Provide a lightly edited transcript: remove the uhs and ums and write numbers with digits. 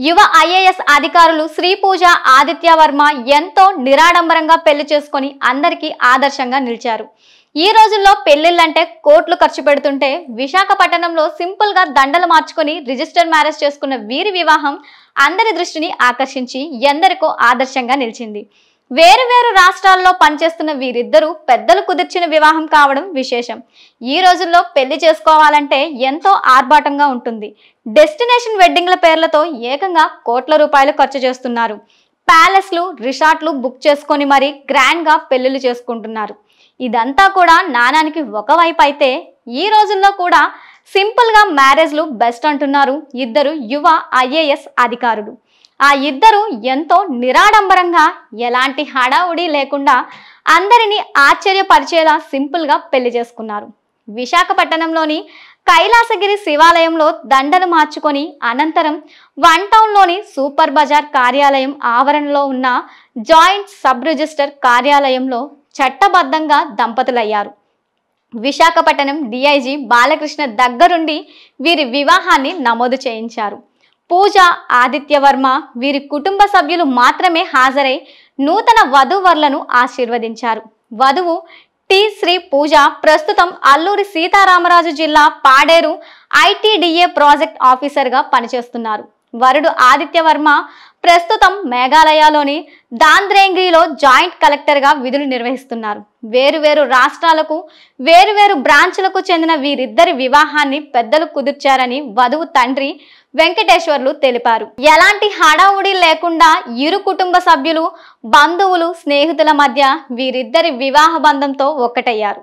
యువ ఐఏఎస్ అధికారులు శ్రీ పూజ ఆదిత్య వర్మ ఎంతో నిరాడంబరంగా పెళ్లి చేసుకొని అందరికీ ఆదర్శంగా నిలిచారు. ఈ రోజుల్లో పెళ్లిళ్లంటే కోట్లు ఖర్చు పెడుతుంటే విశాఖపట్నంలో సింపుల్ గా దండలు మార్చుకొని రిజిస్టర్ మ్యారేజ్ చేసుకున్న వీరి వివాహం అందరి దృష్టిని ఆకర్షించి ఎందరికో ఆదర్శంగా నిలిచింది. వేరు వేరు రాష్ట్రాల్లో పనిచేస్తున్న వీరిద్దరూ పెద్దలు కుదిర్చిన వివాహం కావడం విశేషం. ఈ రోజుల్లో పెళ్లి చేసుకోవాలంటే ఎంతో ఆర్భాటంగా ఉంటుంది. డెస్టినేషన్ వెడ్డింగ్ల పేర్లతో ఏకంగా కోట్ల రూపాయలు ఖర్చు చేస్తున్నారు. ప్యాలెస్లు, రిసార్ట్లు బుక్ చేసుకొని మరీ గ్రాండ్ గా పెళ్లిళ్ళు చేసుకుంటున్నారు. ఇదంతా కూడా నాణానికి ఒకవైపు అయితే ఈ రోజుల్లో కూడా సింపుల్ గా మ్యారేజ్లు బెస్ట్ అంటున్నారు ఇద్దరు యువ ఐఏఎస్ అధికారులు. ఆ ఇద్దరు ఎంతో నిరాడంబరంగా ఎలాంటి హడావుడి లేకుండా అందరినీ ఆశ్చర్యపరిచేలా సింపుల్ గా పెళ్లి చేసుకున్నారు. విశాఖపట్నంలోని కైలాసగిరి శివాలయంలో దండలు మార్చుకొని అనంతరం వన్ టౌన్లోని సూపర్ బజార్ కార్యాలయం ఆవరణలో ఉన్న జాయింట్ సబ్ రిజిస్టర్ కార్యాలయంలో చట్టబద్ధంగా దంపతులయ్యారు. విశాఖపట్నం డిఐజీ బాలకృష్ణ దగ్గరుండి వీరి వివాహాన్ని నమోదు చేయించారు. పూజ ఆదిత్య వర్మ వీరి కుటుంబ సభ్యులు మాత్రమే హాజరై నూతన వధూవరులను ఆశీర్వదించారు. వధువు టి శ్రీ పూజ ప్రస్తుతం అల్లూరి సీతారామరాజు జిల్లా పాడేరు ఐటీడీఏ ప్రాజెక్ట్ ఆఫీసర్గా పనిచేస్తున్నారు. వరుడు ఆదిత్య వర్మ ప్రస్తుతం మేఘాలయలోని దాంద్రేంగిలో జాయింట్ కలెక్టర్గా విధులు నిర్వహిస్తున్నారు. వేరువేరు రాష్ట్రాలకు వేరువేరు బ్రాంచ్లకు చెందిన వీరిద్దరి వివాహాన్ని పెద్దలు కుదిర్చారని వధువు తండ్రి వెంకటేశ్వర్లు తెలిపారు. ఎలాంటి హడావుడి లేకుండా ఇరు కుటుంబ సభ్యులు, బంధువులు, స్నేహితుల మధ్య వీరిద్దరి వివాహ బంధంతో ఒక్కటయ్యారు.